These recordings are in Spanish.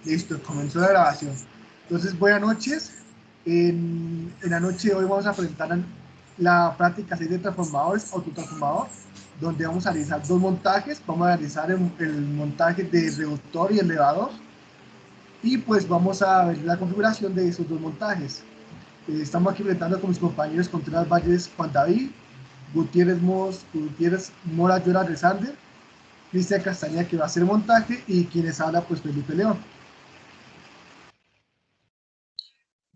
Listo, comenzó la grabación. Entonces, buenas noches. En la noche de hoy vamos a presentar la práctica 6 de transformadores, autotransformador, donde vamos a realizar dos montajes. Vamos a realizar el montaje de reductor y elevador. Y pues vamos a ver la configuración de esos dos montajes. Estamos aquí presentando con mis compañeros Contreras Valles, Juan David, Gutiérrez Mora, Llora Resander, Cristian Castañeda, que va a hacer el montaje, y quienes habla, pues Felipe León.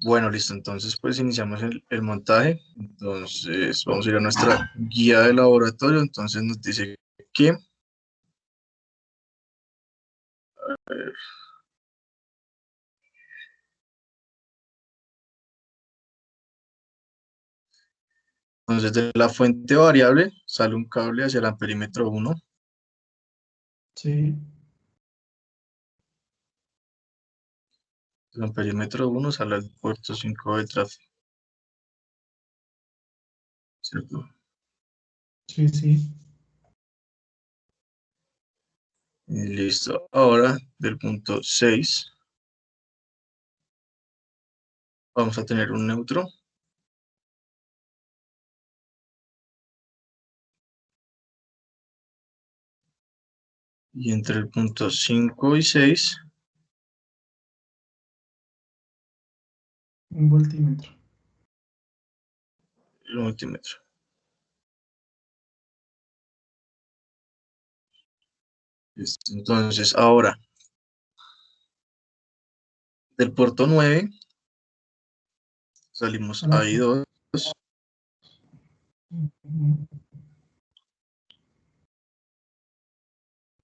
Bueno, listo, entonces pues iniciamos el montaje. Entonces vamos a ir a nuestra guía de laboratorio. Entonces nos dice que entonces de la fuente variable sale un cable hacia el amperímetro 1. Sí. El amperímetro 1 sale al puerto 5 de tráfico, ¿cierto? Sí, sí. Y listo. Ahora del punto 6 vamos a tener un neutro. Y entre el punto 5 y 6 Un voltímetro. el multímetro. Listo. Entonces ahora del puerto 9 salimos a I2.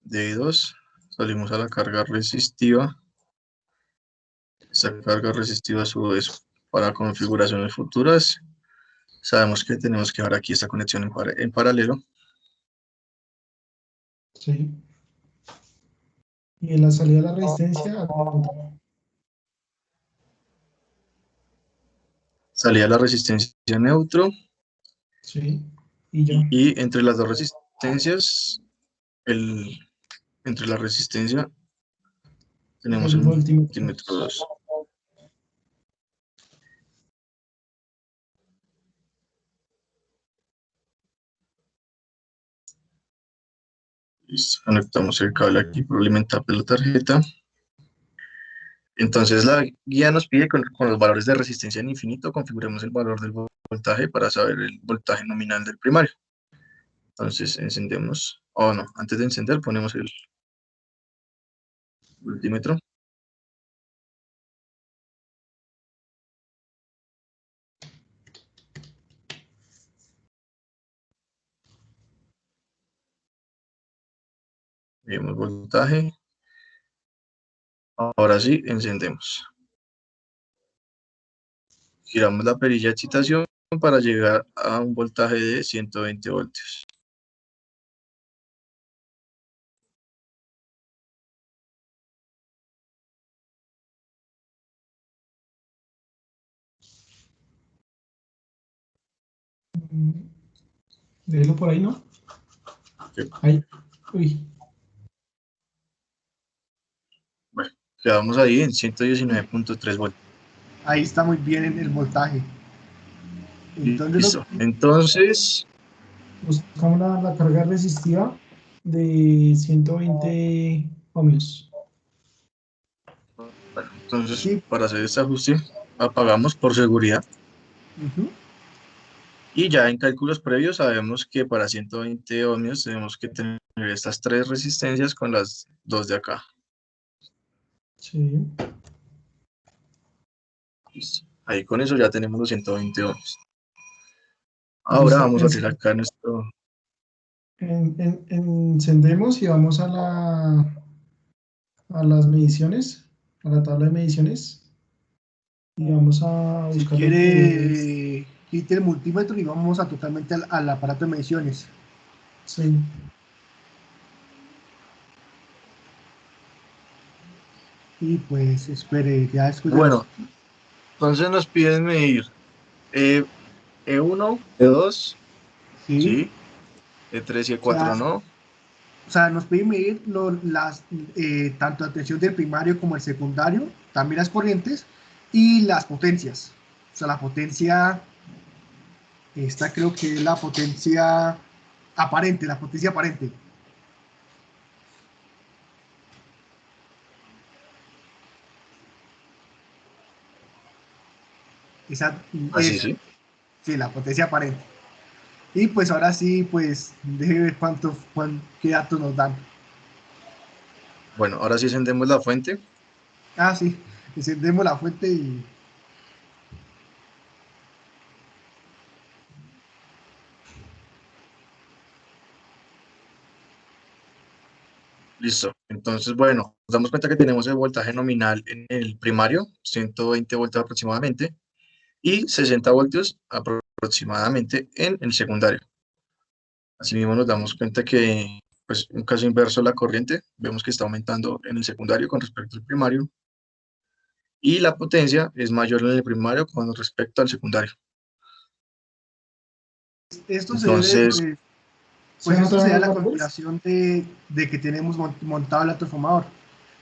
De I2 salimos a la carga resistiva. Esa carga resistiva a su vez para configuraciones futuras. Sabemos que tenemos que dar aquí esta conexión en paralelo. Sí. Y en la salida de la resistencia, Salida a la resistencia neutro. sí. Y ya. Y entre las dos resistencias, entre la resistencia tenemos El el voltímetro. multímetro 2. Listo, conectamos el cable aquí para alimentar la tarjeta. Entonces la guía nos pide con los valores de resistencia en infinito, configuremos el valor del voltaje para saber el voltaje nominal del primario. Entonces encendemos, no, antes de encender ponemos el voltímetro. Vemos voltaje. Ahora sí, encendemos. Giramos la perilla de excitación para llegar a un voltaje de 120 voltios. Déjelo por ahí, ¿no? Sí. Ahí. Uy. Bueno, quedamos ahí en 119.3 voltios. Ahí está muy bien en el voltaje. Entonces, Listo. Entonces, Buscamos la carga resistiva de 120 ohmios. bueno, entonces sí. para hacer este ajuste, apagamos por seguridad. Y ya en cálculos previos sabemos que para 120 ohmios tenemos que tener estas tres resistencias con las dos de acá. Sí. Listo. Ahí con eso ya tenemos los 120 ohmios. Ahora Listo. vamos a abrir acá nuestro... Encendemos y vamos a las mediciones, a la tabla de mediciones, y vamos a Si buscar lo que es. quiere, quite el multímetro y vamos a totalmente al aparato de mediciones. Sí. Y pues espere, ya escuché. Bueno, entonces nos piden medir E1, E2, Sí. ¿sí? E3 y O sea, E4 no. O sea, nos puede medir tanto la tensión del primario como el secundario, también las corrientes y las potencias. O sea, la potencia, esta creo que es la potencia aparente, la potencia aparente. Esa Así es, sí. sí, la potencia aparente. Y pues ahora sí, pues déjeme ver qué datos nos dan. Bueno, ahora sí encendemos la fuente. Ah, sí, encendemos la fuente y Listo. Entonces, bueno, nos damos cuenta que tenemos el voltaje nominal en el primario, 120 voltios aproximadamente, y 60 voltios aproximadamente en el secundario. Asimismo, nos damos cuenta que, pues, un caso inverso de la corriente, vemos que está aumentando en el secundario con respecto al primario, y la potencia es mayor en el primario con respecto al secundario. esto se debe, Entonces, ¿Se pues esto notan sería los la valores? configuración de que tenemos montado el transformador.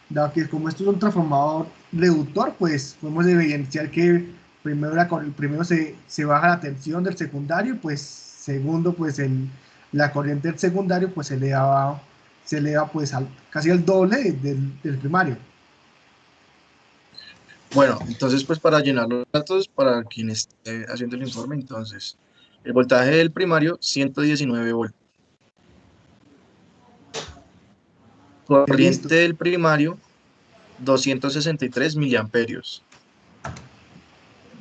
Dado que como esto es un transformador reductor, pues podemos evidenciar que primero, primero se baja la tensión del secundario, pues segundo, pues la corriente del secundario pues se eleva pues casi al doble del primario. bueno, entonces, pues para llenar los datos, para quien esté haciendo el informe, entonces, el voltaje del primario, 119 voltios. Listo. Corriente del primario, 263 miliamperios.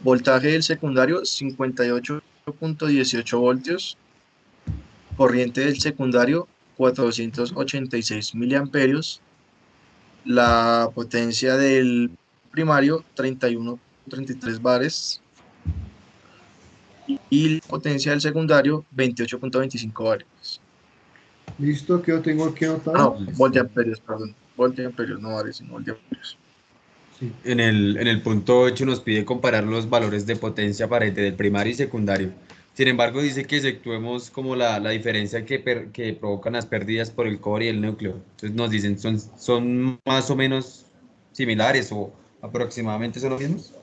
Voltaje del secundario, 58,18 voltios. Corriente del secundario, 486 miliamperios. La potencia del primario, 31,33 bares. Y la potencia del secundario, 28,25 bares. Listo, que yo tengo aquí Ah, anotado. no, voltiamperios, perdón. Voltiamperios, no bares, sino voltiamperios. Sí. En el punto 8 nos pide comparar los valores de potencia aparente del primario y secundario. Sin embargo, dice que efectuemos como la diferencia que provocan las pérdidas por el cobre y el núcleo. Entonces nos dicen, son más o menos similares o aproximadamente son los mismos.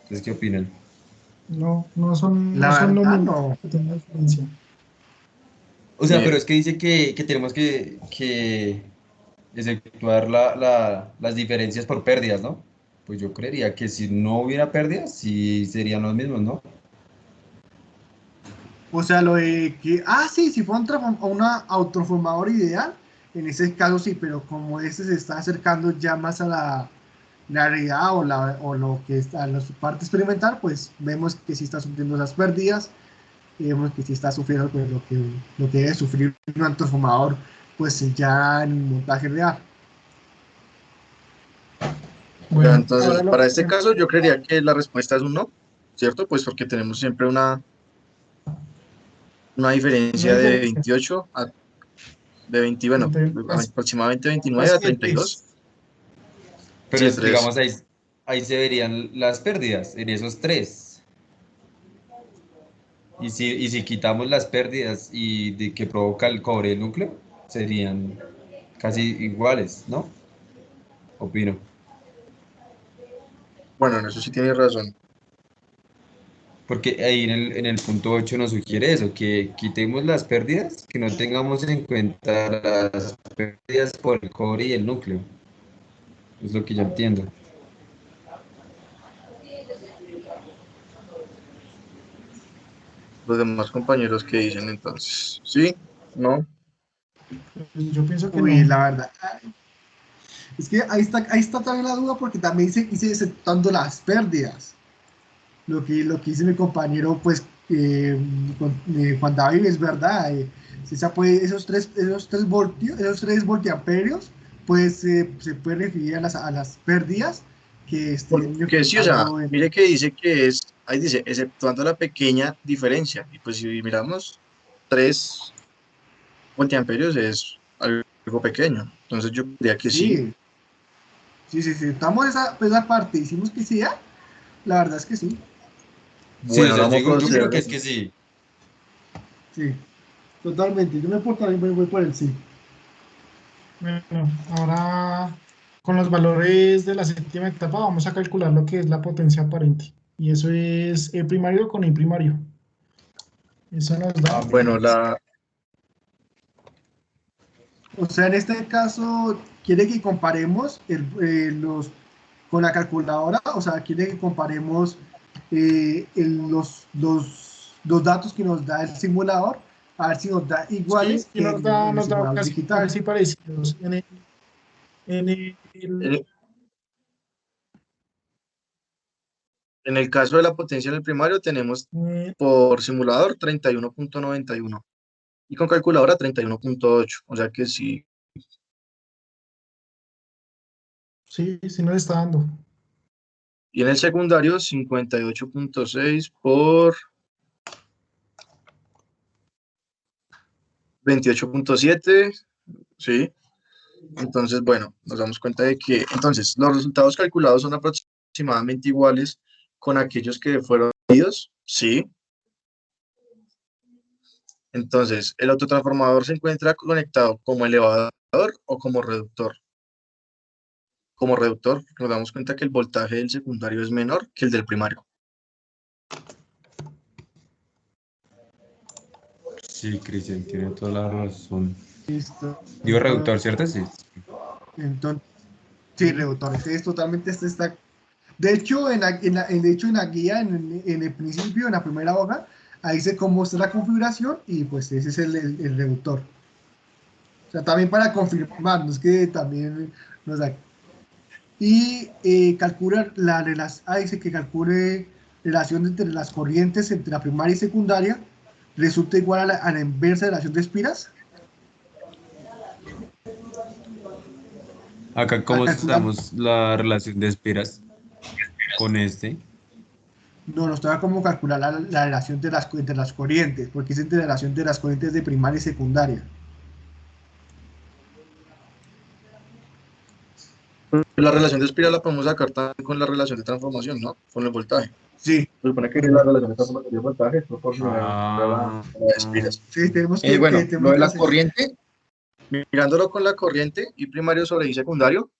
Entonces, ¿qué opinan? No, no son lo La verdad, mismo. no. Tiene diferencia. O sea, pero Bien, es que dice que tenemos que efectuar las diferencias por pérdidas, ¿no? Pues yo creería que si no hubiera pérdidas, sí serían los mismos, ¿no? O sea, lo de que, sí, si fue una autotransformador ideal, en ese caso sí, pero como este se está acercando ya más a la realidad o lo que está en la parte experimental, pues vemos que sí está sufriendo esas pérdidas y vemos que sí está sufriendo pues, lo que debe sufrir un transformador pues ya en un montaje real. ya, Bueno, ahora entonces, lo para que... este caso, yo creería que la respuesta es un no, ¿cierto? Pues porque tenemos siempre una Una diferencia de diferencia. 28 de 20, bueno, Más, aproximadamente 29 más a que 32. 3. Pero Sí, 3. digamos, ahí se verían las pérdidas en esos tres. Y si quitamos las pérdidas y de que provoca el cobre el núcleo, serían casi iguales, ¿no? Opino. Bueno, en eso sí tienes razón. Porque ahí en el punto 8 nos sugiere eso, que quitemos las pérdidas, que no tengamos en cuenta las pérdidas por el cobre y el núcleo. Es lo que yo entiendo. Los demás compañeros que dicen entonces, sí, no. Yo pienso que Uy, no. la verdad. Es que ahí está también la duda porque también hice aceptando las pérdidas. Lo que dice mi compañero, pues, Juan David, es verdad. Esos tres voltiamperios, pues se puede referir a las pérdidas que estén Porque sí, o sea, enfrentando mire que dice que es, ahí dice, exceptuando la pequeña diferencia. Y pues si miramos, 3 voltiamperios es algo pequeño. Entonces yo diría que sí. Sí, sí, sí, sí. Estamos esa parte, hicimos que sea, la verdad es que sí. Sí, Bueno, o ahora sea, vamos a yo proceder. creo que es que sí. Sí. Totalmente. Yo me portaré voy por el sí. Bueno, ahora con los valores de la séptima etapa vamos a calcular lo que es la potencia aparente. Y eso es E primario con I primario. Eso nos da. Bueno, O sea, en este caso, quiere que comparemos con la calculadora, o sea, quiere que comparemos los datos que nos da el simulador, a ver si nos da Sí, iguales y que en el simulador casi, digital. casi parecidos. En en en el caso de la potencia en el primario tenemos eh, por simulador 31.91 y con calculadora 31.8, o sea que sí. sí, sí nos está dando. Y en el secundario 58.6 por 28.7, sí. Entonces, bueno, nos damos cuenta de que entonces los resultados calculados son aproximadamente iguales con aquellos que fueron medidos, sí. Entonces, el autotransformador se encuentra conectado como elevador o como reductor. Como reductor, nos damos cuenta que el voltaje del secundario es menor que el del primario. Sí, Cristian, tiene toda la razón. Listo. Digo reductor, ¿cierto? Sí. Entonces, sí, reductores. Es totalmente está. De hecho, en la guía, en el principio, en la primera hoja, ahí dice cómo está la configuración y pues ese es el reductor. O sea, también para confirmar, no es que también nos da. Y calcula dice que calcule relación entre las corrientes entre la primaria y secundaria, resulta igual a la inversa de la relación de espiras. Acá, A ¿cómo calcular, sabemos la relación de espiras con este? no, nos toca cómo calcular la relación entre las corrientes, porque es entre la relación de las corrientes de primaria y secundaria. La relación de espiral la podemos sacar también con la relación de transformación, ¿no? Con el voltaje. Sí, Se supone que la relación de transformación de voltaje es proporcional a Ah, la de espiras. sí, Bueno, lo tenemos de que la hacer. corriente, mirándolo con la corriente y primario sobre y secundario,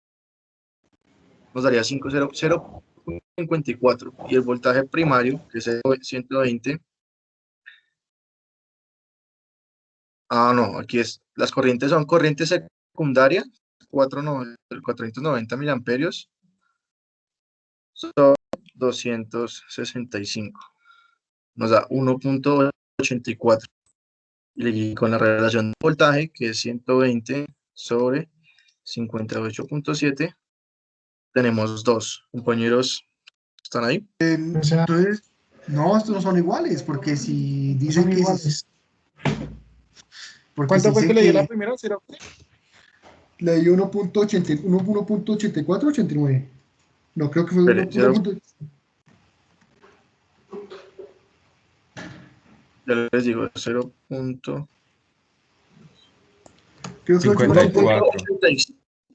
nos daría 0.54. Y el voltaje primario, que es 120. Ah, no, aquí es. Las corrientes son corriente secundaria, 490 miliamperios, son 265. Nos da 1.84. Y con la relación de voltaje, que es 120 sobre 58.7, tenemos dos. Compañeros, ¿están ahí? O sea, Entonces, no, estos no son iguales, no son iguales. porque si ¿Cuánto fue que dicen le dio la que primera? ¿Cero? le dio 1.84 o 89. No, creo que fue Espere, 1. ya les digo, 0. Creo que fue 54.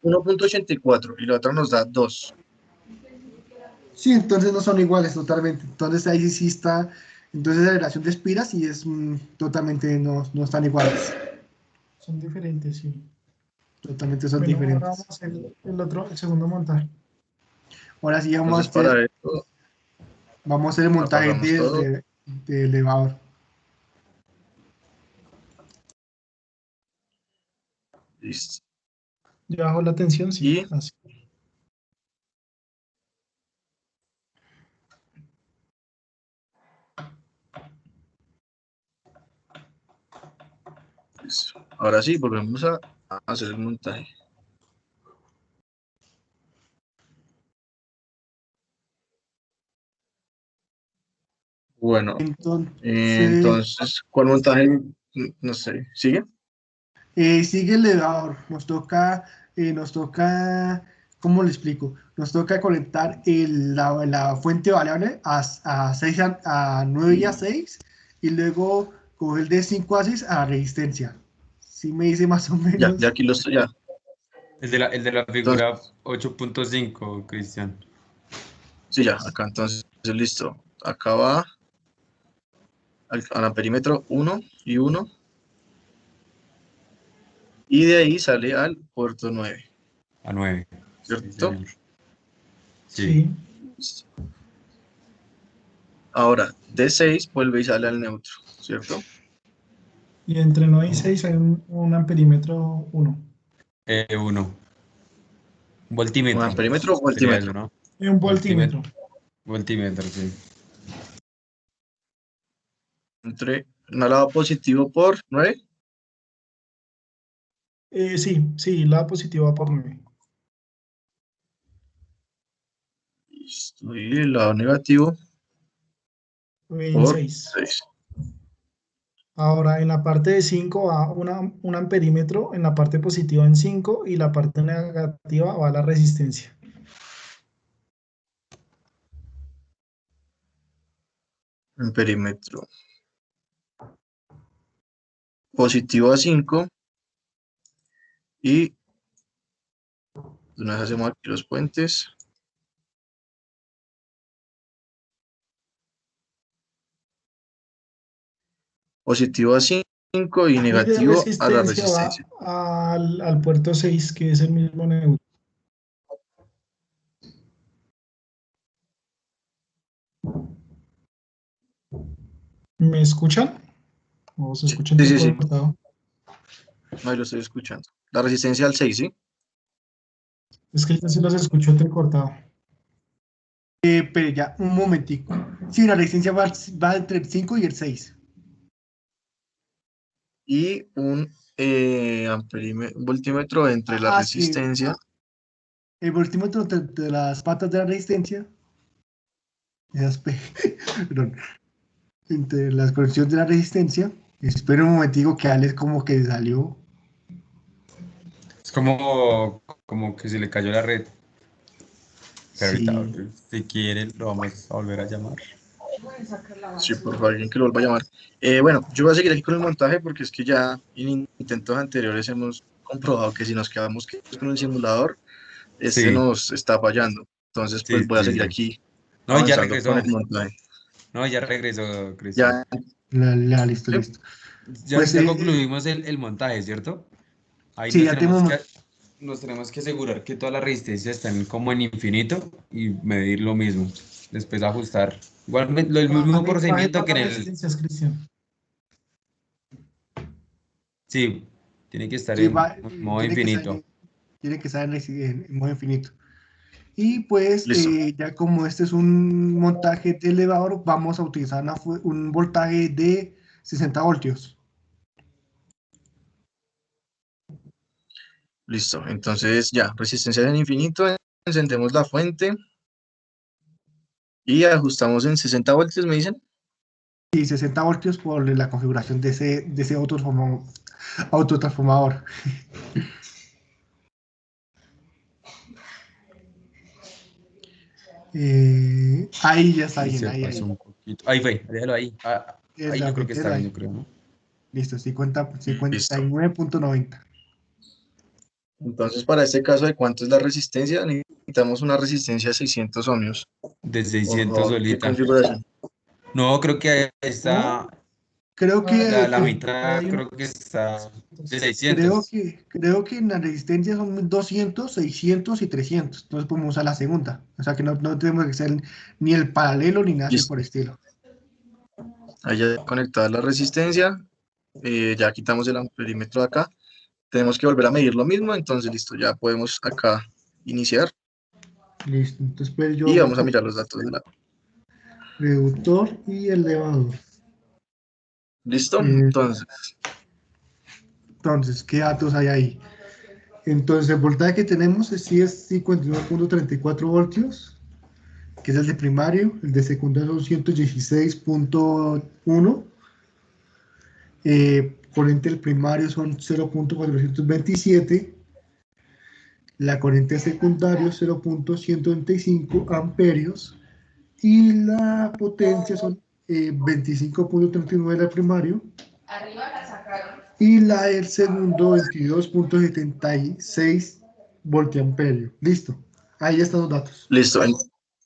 1.84 y la otra nos da 2. Sí, entonces no son iguales totalmente. Entonces ahí sí está. Entonces la relación de espiras y es totalmente no están iguales. Son diferentes, sí. Totalmente son Bueno, ahora vamos diferentes. a hacer el segundo montaje. Ahora sí Entonces, para esto, vamos a hacer el montaje apagamos todo. del elevador. Listo. Ya bajo la tensión, sí. Y Así. listo. Ahora sí, volvemos a hacer el montaje. Bueno, Entonces, entonces, ¿cuál montaje? No sé, ¿sigue? sigue el elevador. Nos toca, ¿cómo le explico? Nos toca conectar la fuente variable a 6 a 9 y a 6 y luego coger de 5 a 6 a resistencia. Sí me dice más o Ya menos. aquí lo estoy, ya. El de la figura Entonces, 8.5, Cristian. sí, ya, acá, entonces, listo. Acá va al perímetro 1 y 1. Y de ahí sale al puerto 9, A 9. ¿cierto? Sí. Sí. Ahora, de 6 vuelve y sale al neutro, ¿cierto? Y entre 9 y 6 hay un amperímetro 1. 1. Un ¿Un voltímetro. amperímetro o Sería voltímetro? eso, ¿no? Y un voltímetro. Voltímetro, sí. Entre un lado positivo por 9. Sí, lado positivo va por 9. Listo, y el lado negativo En por 6. 6. Ahora, en la parte de 5 va un amperímetro, en la parte positiva en 5 y la parte negativa va la resistencia. Amperímetro positivo a 5 y de una vez hacemos aquí los puentes. Positivo a 5 y Y de negativo a la resistencia va resistencia. al puerto 6, que es el mismo neutro. ¿Me escuchan? ¿O se escucha Sí, sí, sí. entrecortado? No, lo estoy escuchando. La resistencia al 6, ¿sí? Es que yo sí los escucho entrecortado. Pero ya, un momentico. Sí, la resistencia va entre el 5 y el 6. Y un voltímetro entre la Sí, resistencia. el voltímetro de las patas de la resistencia, perdón, entre las conexiones de la resistencia. Espera un momentico que Alex como que salió. Es como que se le cayó la red. Pero ahorita, Sí, si quieren, lo vamos a volver a llamar. Sí, por favor, alguien que lo vuelva a llamar. Bueno, yo voy a seguir aquí con el montaje porque es que ya en intentos anteriores hemos comprobado que si nos quedamos con el simulador, este Sí, nos está fallando. Entonces, sí, pues voy a sí, seguir sí. aquí No, ya avanzando con regresó. el montaje. No, ya regresó, Cristian. Ya, listo, sí, listo. Ya, Pues ya concluimos el montaje, ¿cierto? Ahí sí, ya tenemos. nos tenemos que asegurar que todas las resistencias están como en infinito y medir lo mismo. Después ajustar. Igual el mismo Baje procedimiento todas que en las el... resistencias, Cristian. Sí, tiene que estar Sí, en modo tiene que estar infinito. en modo infinito. Y pues listo. ya como este es un montaje de elevador, vamos a utilizar un voltaje de 60 voltios. Listo. Entonces, ya, resistencia en infinito. Encendemos la fuente y ajustamos en 60 voltios, me dicen. Y 60 voltios por la configuración de ese autotransformador. Ahí ya está Y bien, se ahí, pasó ahí. un poquito. Ahí fue, déjalo ahí. Ahí yo creo que está bien, Ahí. yo creo, ¿no? Listo, Listo. 59.90. Entonces, para este caso, ¿de cuánto es la resistencia? Necesitamos una resistencia de 600 ohmios. De Por 600 favor, ¿qué solita. configuración? No, creo que ahí No, está. creo que, La Ahí mitad hay creo que está de 600. creo que en la resistencia son 200, 600 y 300. Entonces podemos usar la segunda. O sea que no tenemos que hacer ni el paralelo ni nada así Listo. por estilo. Ahí ya conectada la resistencia. Ya quitamos el amperímetro de acá. Tenemos que volver a medir lo mismo. Entonces, listo, ya podemos acá iniciar. Listo. Entonces pues yo Y hago vamos a mirar los datos de la... reductor y elevador. ¿Listo? Eh, Entonces, entonces, ¿qué datos hay ahí? Entonces, el voltaje que tenemos sí es 59.34 voltios, que es el de primario. El de secundario son 116.1. Corriente del primario son 0.427. La corriente secundario 0.125 amperios. Y la potencia son 25.39 del primario. Y la del segundo 22.76 voltiamperios. Listo. Ahí están los datos. listo.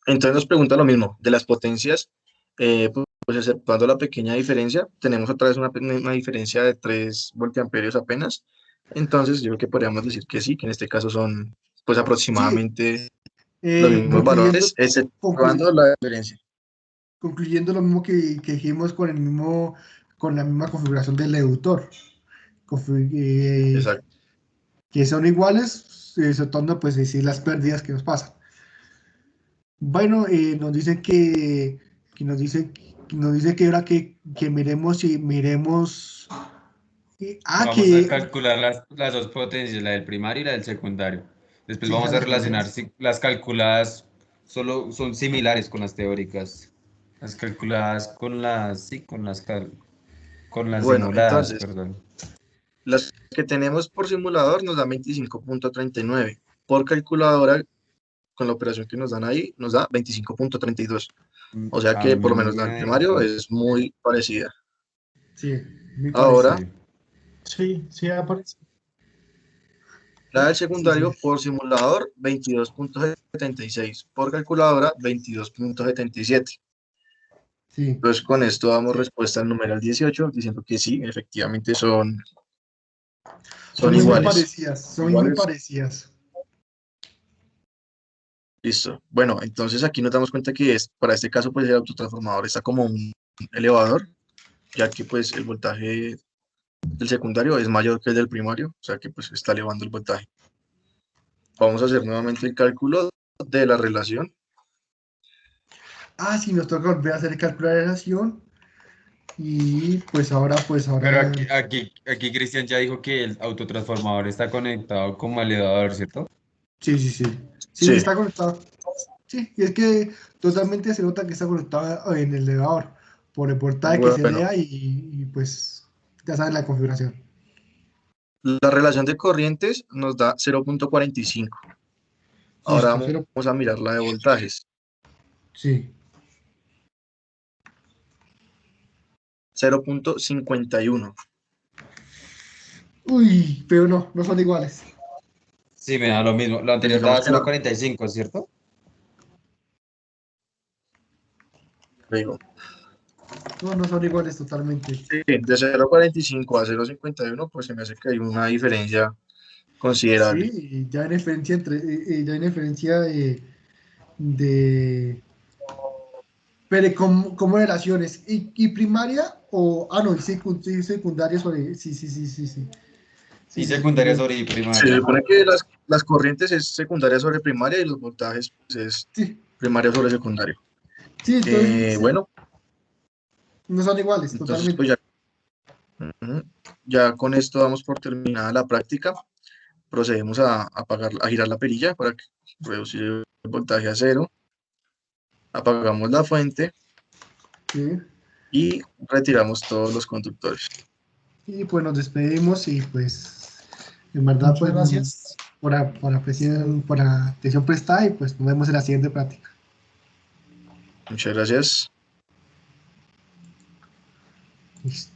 Entonces nos pregunta lo mismo. De las potencias, pues exceptuando la pequeña diferencia, tenemos otra vez una diferencia de 3 voltiamperios apenas. Entonces, yo creo que podríamos decir que sí, que en este caso son pues aproximadamente los mismos Concluyendo, valores, exceptuando conclu- la diferencia. concluyendo lo mismo que dijimos con la misma configuración del deductor, Exacto. que son iguales, soltando pues decir las pérdidas que nos pasan. Bueno, nos dicen que nos dice que ahora que miremos y miremos. Vamos a Que calcular las dos potencias, la del primario y la del secundario. Después sí, vamos las a dos relacionar potencias. si las calculadas solo son similares con las teóricas. Las calculadas con las, sí, con las Bueno, simuladas, entonces, perdón. las que tenemos por simulador nos da 25.39. Por calculadora, con la operación que nos dan ahí, nos da 25.32. O sea A que por lo menos la del primario miércoles. es muy parecida. Sí, muy Ahora, parecido. Sí. Sí, sí aparece. la del Sí, sí. secundario por simulador, 22.76. Por calculadora, 22.77. Sí. Entonces, con esto damos respuesta al numeral 18, diciendo que sí, efectivamente son Son muy iguales. parecidas, son muy Iguales. parecidas. Listo. Bueno, entonces aquí nos damos cuenta que para este caso, pues el autotransformador está como un elevador, ya que pues el voltaje del secundario es mayor que el del primario, o sea que pues está elevando el voltaje. Vamos a hacer nuevamente el cálculo de la relación. Sí, nos toca volver a hacer el cálculo de relación. Y pues Pero ahora, aquí Cristian ya dijo que el autotransformador está conectado como elevador, ¿cierto? sí, sí, sí. Sí, Sí, está conectado. Sí, y es que totalmente se nota que está conectado en el elevador por el portal que se bueno, lea y pues ya saben la configuración. la relación de corrientes nos da 0.45. Ahora Listo, vamos pero a mirar la de voltajes. sí. 0.51. Uy, pero no, no son iguales. Sí, me da lo mismo. Lo Pues anterior digamos daba que no. 0,45, ¿cierto? Le digo. No, no son iguales totalmente. Sí, de 0.45 a 0.51, pues se me hace que hay una diferencia Sí, considerable. y ya hay diferencia ya hay diferencia de pero como relaciones. Y primaria no, y secundaria sobre. Sí, sí, sí, sí, sí. Sí, Y sí, sí, muy secundaria bien. sobre Se primaria. supone que las corrientes es secundaria sobre primaria y los voltajes pues, es Sí, primario sobre secundario. sí, entonces sí, Bueno, no son iguales entonces pues totalmente. ya, ujú, ya con esto damos por terminada la práctica. Procedemos a girar la perilla para reducir el voltaje a cero. Apagamos la fuente Sí. y retiramos todos los conductores. Y pues nos despedimos y pues en verdad Muchas pues gracias. por la atención prestada y pues nos vemos en la siguiente práctica. Muchas gracias. Listo.